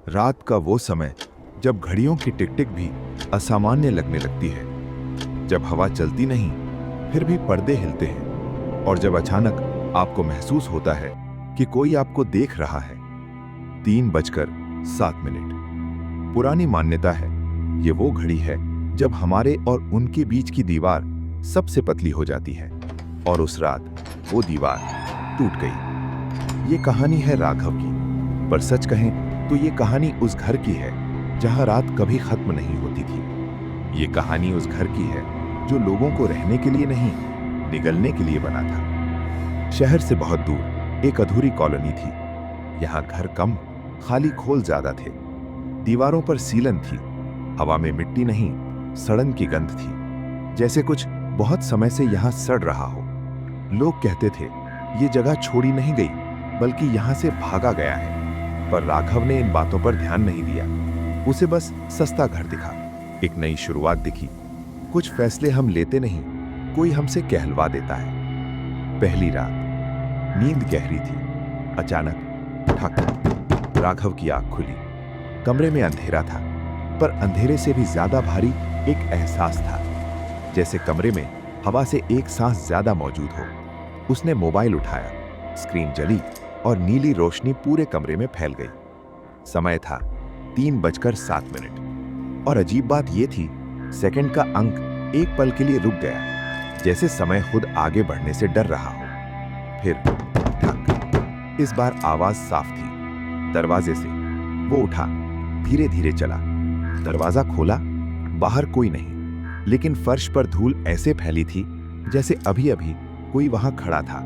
रात का वो समय जब घड़ियों की टिक टिक भी असामान्य लगने लगती है, जब हवा चलती नहीं फिर भी पर्दे हिलते हैं, और जब अचानक आपको महसूस होता है कि कोई आपको देख रहा है। 3:07। पुरानी मान्यता है ये वो घड़ी है जब हमारे और उनके बीच की दीवार सबसे पतली हो जाती है, और उस रात वो दीवार टूट गई। ये कहानी है राघव की, पर सच कहें तो ये कहानी उस घर की है जहां रात कभी खत्म नहीं होती थी। ये कहानी उस घर की है जो लोगों को रहने के लिए नहीं, निगलने के लिए बना था। शहर से बहुत दूर एक अधूरी कॉलोनी थी। यहाँ घर कम, खाली खोल ज्यादा थे। दीवारों पर सीलन थी, हवा में मिट्टी नहीं, सड़न की गंध थी, जैसे कुछ बहुत समय से यहाँ सड़ रहा हो। लोग कहते थे ये जगह छोड़ी नहीं गई, बल्कि यहाँ से भागा गया है। पर राघव ने इन बातों पर ध्यान नहीं दिया। उसे बस सस्ता घर दिखा, एक नई शुरुआत दिखी। कुछ फैसले हम लेते नहीं, कोई हमसे कहलवा देता है। पहली रात, नींद गहरी थी। अचानक ठक, राघव की आंख खुली। कमरे में अंधेरा था, पर अंधेरे से भी ज्यादा भारी एक एहसास था, जैसे कमरे में हवा से एक सांस ज्यादा मौजूद हो। उसने मोबाइल उठाया, स्क्रीन जली और नीली रोशनी पूरे कमरे में फैल गई। समय था 3:07, और अजीब बात यह थी, सेकंड का अंक एक पल के लिए रुक गया, जैसे समय खुद आगे बढ़ने से डर रहा हो। फिर ठक, इस बार आवाज साफ थी, दरवाजे से। वो उठा, धीरे धीरे चला, दरवाजा खोला। बाहर कोई नहीं, लेकिन फर्श पर धूल ऐसे फैली थी जैसे अभी अभी कोई वहां खड़ा था।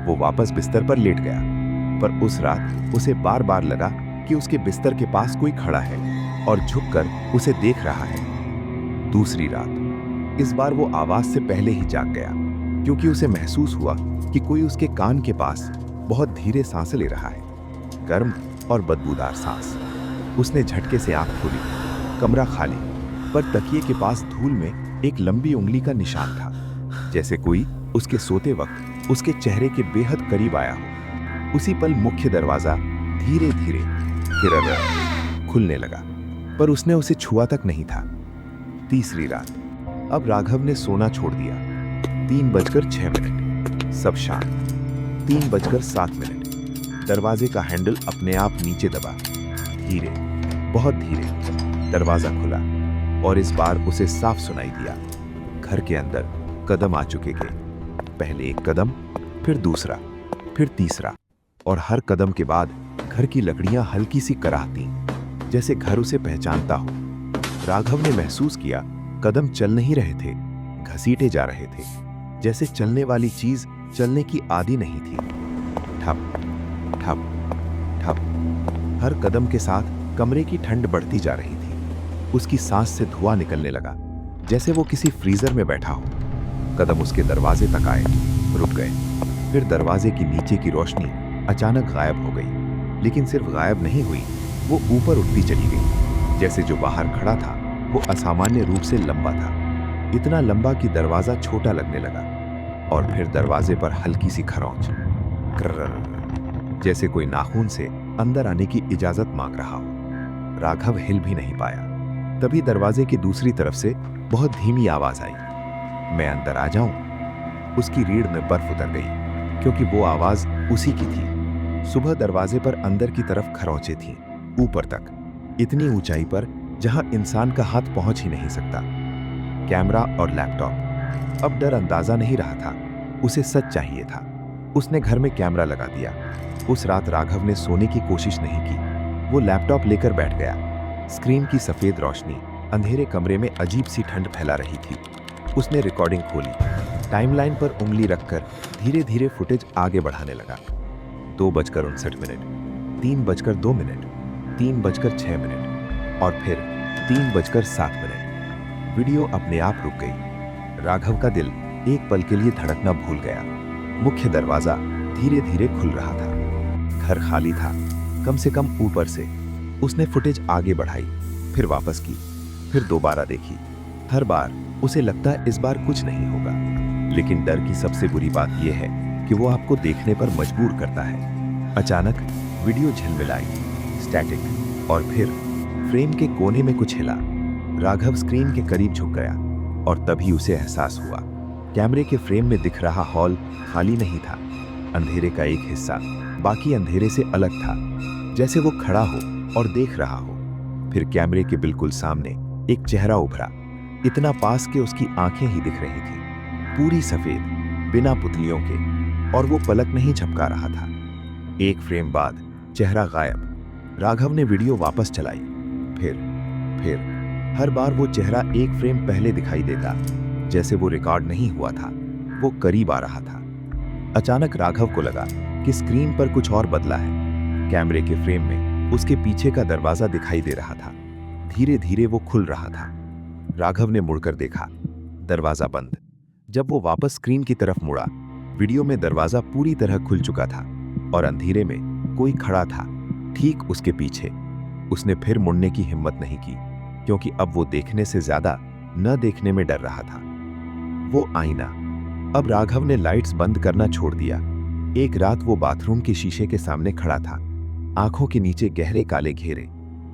वो वापस बिस्तर पर लेट गया, पर उस रात उसे बार बार लगा कि उसके बिस्तर के पास कोई खड़ा है और झुककर उसे देख रहा है। दूसरी रात, इस बार वो आवाज से पहले ही जाग गया, क्योंकि उसे महसूस हुआ कि कोई उसके कान के पास बहुत धीरे सांस ले रहा है, गर्म और बदबूदार सांस। उसने झटके से आंख खोली। कमरा खाली, पर तकिए के पास धूल में एक लंबी उंगली का निशान था, जैसे कोई उसके सोते वक्त उसके चेहरे के बेहद करीब आया हो। उसी पल मुख्य दरवाजा धीरे धीरे किरर खुलने लगा, पर उसने उसे छुआ तक नहीं था। तीसरी रात, अब राघव ने सोना छोड़ दिया। 3:06, सब शांत। 3:07, दरवाजे का हैंडल अपने आप नीचे दबा। धीरे, बहुत धीरे दरवाजा खुला, और इस बार उसे साफ सुनाई दिया। घर के अंदर कदम आ चुके थे। पहले एक कदम, फिर दूसरा, फिर तीसरा, और हर कदम के बाद घर की लकड़ियां हल्की सी कराहती, जैसे घर उसे पहचानता हो। राघव ने महसूस किया कदम चल नहीं रहे थे, घसीटे जा रहे थे, जैसे चलने वाली चीज चलने की आदी नहीं थी। ठप ठप ठप, हर कदम के साथ कमरे की ठंड बढ़ती जा रही थी। उसकी सांस से धुआं निकलने लगा, जैसे वो किसी फ्रीजर में बैठा हो। कदम उसके दरवाजे तक आए, रुक गए। फिर दरवाजे की नीचे की रोशनी अचानक गायब हो गई, लेकिन सिर्फ गायब नहीं हुई, वो ऊपर उठती चली गई। जैसे जो बाहर खड़ा था वो असामान्य रूप से लंबा था, इतना लंबा कि दरवाजा छोटा लगने लगा। और फिर दरवाजे पर हल्की सी खरोंच, जैसे कोई नाखून से अंदर आने की इजाजत मांग रहा हो। राघव हिल भी नहीं पाया। तभी दरवाजे की दूसरी तरफ से बहुत धीमी आवाज आई, मैं अंदर आ जाऊं? उसकी रीढ़ में बर्फ उतर गई, क्योंकि वो आवाज उसी की थी। सुबह दरवाजे पर अंदर की तरफ खरोंचें थीं, ऊपर तक, इतनी ऊंचाई पर जहां इंसान का हाथ पहुंच ही नहीं सकता। कैमरा और लैपटॉप। अब डर अंदाजा नहीं रहा था, उसे सच चाहिए था। उसने घर में कैमरा लगा दिया। उस रात राघव ने सोने की कोशिश नहीं की। वो लैपटॉप लेकर बैठ गया। स्क्रीन की सफेद रोशनी अंधेरे कमरे में अजीब सी ठंड फैला रही थी। उसने रिकॉर्डिंग खोली, टाइमलाइन पर उंगली रखकर धीरे धीरे फुटेज आगे बढ़ाने लगा। 2:59, 3:02, 3:06, और फिर 3:07। वीडियो अपने आप रुक गई। राघव का दिल एक पल के लिए धड़कना भूल गया। मुख्य दरवाजा धीरे धीरे खुल रहा था। घर खाली था, कम से कम ऊपर से। उसने फुटेज आगे बढ़ाई, फिर वापस की, फिर दोबारा देखी। हर बार उसे लगता इस बार कुछ नहीं होगा, लेकिन डर की सबसे बुरी बात यह है कि वो आपको देखने पर मजबूर करता है। अचानक वीडियो झिलमिलाई, स्टैटिक, और फिर फ्रेम के कोने में कुछ हिला। राघव स्क्रीन के करीब झुक गया और तभी उसे एहसास हुआ कैमरे के फ्रेम में दिख रहा हॉल खाली नहीं था। अंधेरे का एक हिस्सा बाकी अंधेरे से अलग था, जैसे वो खड़ा हो और देख रहा हो। फिर कैमरे के बिल्कुल सामने एक चेहरा उभरा, इतना पास कि उसकी आंखें ही दिख रही थी, पूरी सफेद, बिना पुतलियों के, और वो पलक नहीं झपका रहा था। एक फ्रेम बाद चेहरा गायब। राघव ने वीडियो वापस चलाई। फिर हर बार वो चेहरा एक फ्रेम पहले दिखाई देता, जैसे वो रिकॉर्ड नहीं हुआ था, वो करीब आ रहा था। अचानक राघव को लगा कि स्क्रीन पर कुछ और बदला है। कैमरे के फ्रेम में उसके पीछे का दरवाजा दिखाई दे रहा था। धीरे धीरे वो खुल रहा था। राघव ने मुड़कर देखा, दरवाजा बंद। जब वो वापस स्क्रीन की तरफ मुड़ा, वीडियो में दरवाजा पूरी तरह खुल चुका था और अंधेरे में कोई खड़ा था ठीक उसके पीछे। उसने फिर मुड़ने की हिम्मत नहीं की, क्योंकि अब वो देखने से ज्यादा न देखने में डर रहा था। वो आईना। अब राघव ने लाइट्स बंद करना छोड़ दिया। एक रात वो बाथरूम के शीशे के सामने खड़ा था, आंखों के नीचे गहरे काले घेरे,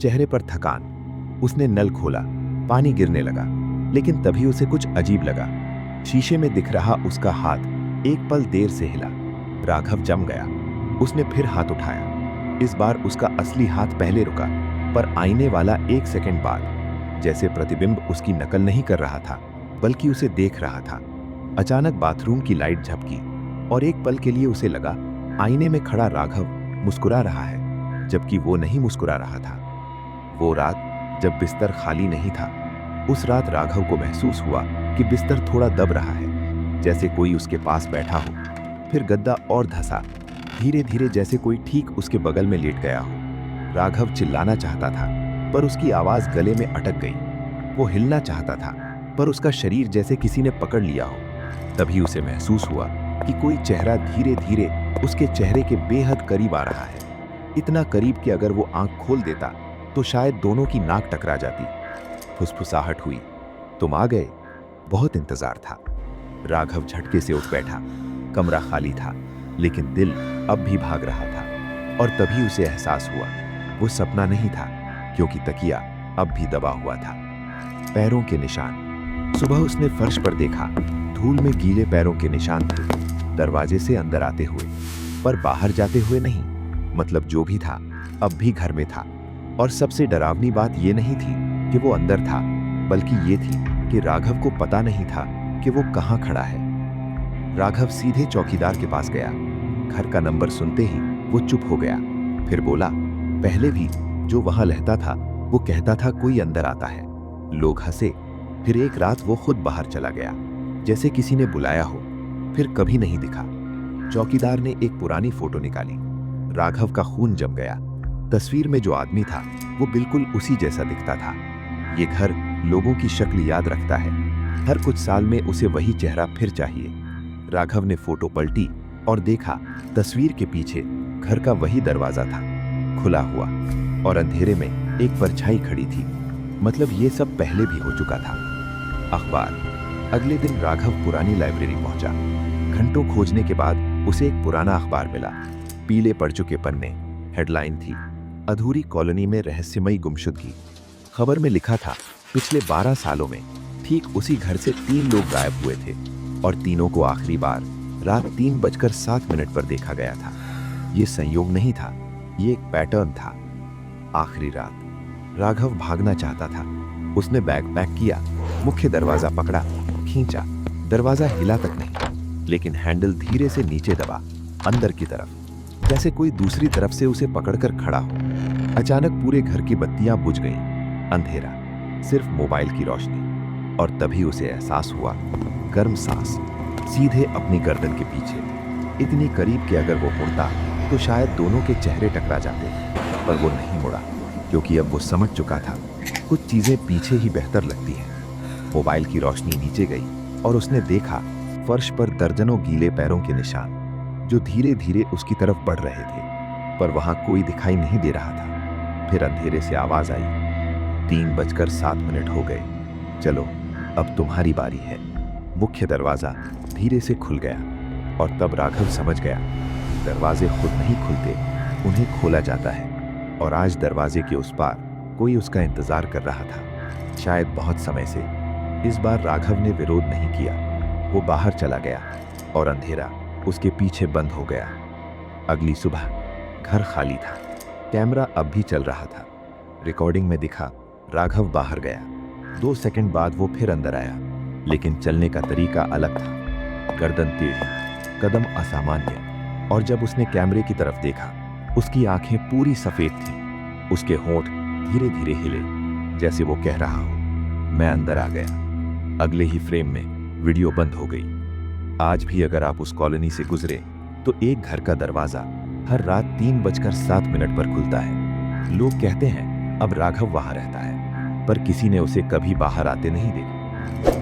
चेहरे पर थकान। उसने नल खोला, पानी गिरने लगा, लेकिन तभी उसे कुछ अजीब लगा। शीशे में दिख रहा उसका हाथ एक पल देर से हिला। राघव जम गया। उसने फिर हाथ उठाया। इस बार उसका असली हाथ पहले रुका, पर आईने वाला एक सेकंड बाद, जैसे प्रतिबिंब उसकी नकल नहीं कर रहा था, बल्कि उसे देख रहा था। अचानक बाथरूम की लाइट झपकी और एक पल के लिए उसे लगा आईने में खड़ा राघव मुस्कुरा रहा है, जबकि वो नहीं मुस्कुरा रहा था। वो रात जब बिस्तर खाली नहीं था, उस रात राघव को महसूस हुआ कि बिस्तर थोड़ा दब रहा है, जैसे कोई उसके पास बैठा हो। फिर गद्दा और धंसा, धीरे धीरे, जैसे कोई ठीक उसके बगल में लेट गया हो। राघव चिल्लाना चाहता था, पर उसकी आवाज गले में अटक गई। वो हिलना चाहता था, पर उसका शरीर जैसे किसी ने पकड़ लिया हो। तभी उसे महसूस हुआ कि कोई चेहरा धीरे धीरे उसके चेहरे के बेहद करीब आ रहा है, इतना करीब कि अगर वो आंख खोल देता तो शायद दोनों की नाक टकरा जाती। फुसफुसाहट हुई, तुम आ गए, बहुत इंतजार था। राघव झटके से उठ बैठा। कमरा खाली था, लेकिन दिल अब भी भाग रहा था। और तभी उसे एहसास हुआ वो सपना नहीं था, क्योंकि तकिया अब भी दबा हुआ था। पैरों के निशान। सुबह उसने फर्श पर देखा, धूल में गीले पैरों के निशान थे, दरवाजे से अंदर आते हुए, पर बाहर जाते हुए नहीं। मतलब जो भी था अब भी घर में था। और सबसे डरावनी बात यह नहीं थी कि वो अंदर था, बल्कि ये थी कि राघव को पता नहीं था कि वो कहाँ खड़ा है। राघव सीधे चौकीदार के पास गया। घर का नंबर सुनते ही वो चुप हो गया। फिर बोला, पहले भी जो वहां रहता था वो कहता था कोई अंदर आता है। लोग हंसे। फिर एक रात वो खुद बाहर चला गया, जैसे किसी ने बुलाया हो, फिर कभी नहीं दिखा। चौकीदार ने एक पुरानी फोटो निकाली। राघव का खून जम गया। तस्वीर में जो आदमी था वो बिल्कुल उसी जैसा दिखता था। ये घर लोगों की शक्ल याद रखता है। हर कुछ साल में उसे वही चेहरा फिर चाहिए। राघव ने फोटो पलटी और देखा तस्वीर के पीछे घर का वही दरवाजा था, खुला हुआ, और अंधेरे में एक परछाई खड़ी थी। मतलब ये सब पहले भी हो चुका था। अखबार। अगले दिन राघव पुरानी लाइब्रेरी पहुंचा। घंटों खोजने के बाद उसे एक पुराना अखबार मिला। पीले पड़ चुके पन्ने। हेडलाइन थी, अधूरी कॉलोनी में रहस्यमयी गुमशुदगी। खबर में लिखा था, पिछले 12 सालों में ठीक उसी घर से 3 लोग गायब हुए थे, और तीनों को आखिरी बार रात 3:07 पर देखा गया था। ये संयोग नहीं था, ये एक पैटर्न था। आखिरी रात राघव भागना चाहता था। उसने बैग पैक किया, मुख्य दरवाजा पकड़ा, खींचा। दरवाजा हिला तक नहीं, लेकिन हैंडल धीरे से नीचे दबा, अंदर की तरफ, जैसे कोई दूसरी तरफ से उसे पकड़कर खड़ा हो। अचानक पूरे घर की बत्तियां बुझ गईं। अंधेरा, सिर्फ मोबाइल की रोशनी। और तभी उसे एहसास हुआ, गर्म सांस, सीधे अपनी गर्दन के पीछे, इतनी करीब कि अगर वो मुड़ता तो शायद दोनों के चेहरे टकरा जाते। पर वो नहीं मुड़ा, क्योंकि अब वो समझ चुका था कुछ चीजें पीछे ही बेहतर लगती हैं। मोबाइल की रोशनी नीचे गई और उसने देखा फर्श पर दर्जनों गीले पैरों के निशान, जो धीरे धीरे उसकी तरफ बढ़ रहे थे, पर वहां कोई दिखाई नहीं दे रहा था। फिर अंधेरे से आवाज आई, 3:07 हो गए, चलो अब तुम्हारी बारी है। मुख्य दरवाजा धीरे से खुल गया, और तब राघव समझ गया, दरवाजे खुद नहीं खुलते, उन्हें खोला जाता है। और आज दरवाजे के उस पार कोई उसका इंतजार कर रहा था, शायद बहुत समय से। इस बार राघव ने विरोध नहीं किया। वो बाहर चला गया और अंधेरा उसके पीछे बंद हो गया। अगली सुबह घर खाली था। कैमरा अब भी चल रहा था। रिकॉर्डिंग में दिखा राघव बाहर गया। 2 सेकंड बाद वो फिर अंदर आया, लेकिन चलने का तरीका अलग था। गर्दन टेढ़ी, कदम असामान्य। और जब उसने कैमरे की तरफ देखा, उसकी आंखें पूरी सफेद थीं। उसके होंठ धीरे धीरे हिले, जैसे वो कह रहा हो, मैं अंदर आ गया। अगले ही फ्रेम में वीडियो बंद हो गई। आज भी अगर आप उस कॉलोनी से गुजरे तो एक घर का दरवाजा हर रात 3:07 पर खुलता है। लोग कहते हैं अब राघव वहां रहता है, पर किसी ने उसे कभी बाहर आते नहीं देखा।